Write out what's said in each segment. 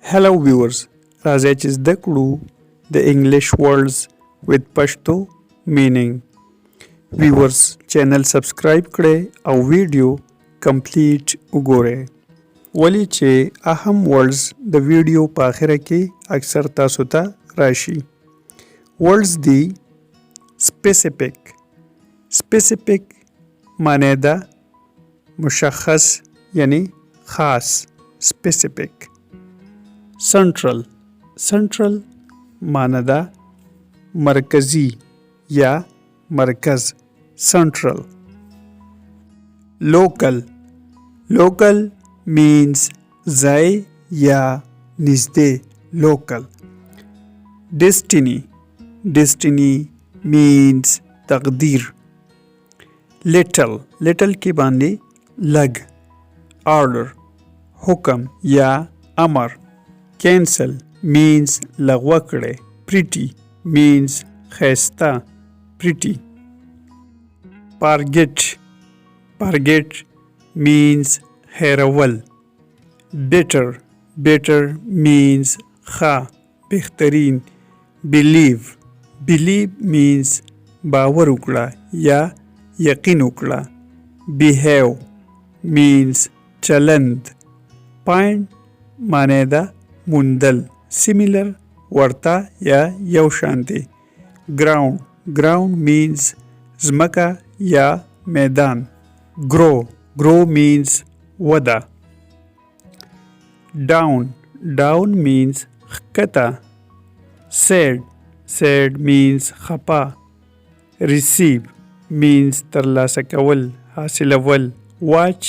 Hello viewers, راځئ چې زده کړو د انګلیش words with پښتو meaning. viewers چینل سبسکرایب کړئ او ویډیو کمپلیټ وګورئ. ولی چې اهم words د ویډیو په اخره کې اکثر تاسو ته راشي. words دی specific. specific معنی ده مشخص یعنی خاص specific. central. central معنی ده مرکزی یا مرکز central. local. local means ځای یا نږدې local. destiny. destiny means تقدیر. little. little کې باندې لږ. order حکم یا امر. cancel means لغوه کړئ. pretty means ښایسته pretty. forget. forget means هیرول. better. better means ښه بهترین. believe. believe means باور وکړه یا یقین وکړه. behave means چلند. find معنی ده موندل. similar ورته یا یو شانتی. ground. ground means ځمکه یا میدان. grow. grow means وده. down. down means ښکته. sad. sad means خپه. receive means ترلاسه کول حاصلول. watch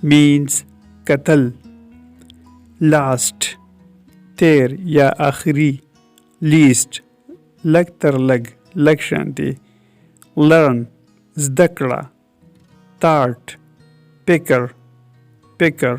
means کتل. last تیر یا آخری. least لږ تر لږ لږ شانتی. learn زده کړه. start picker picker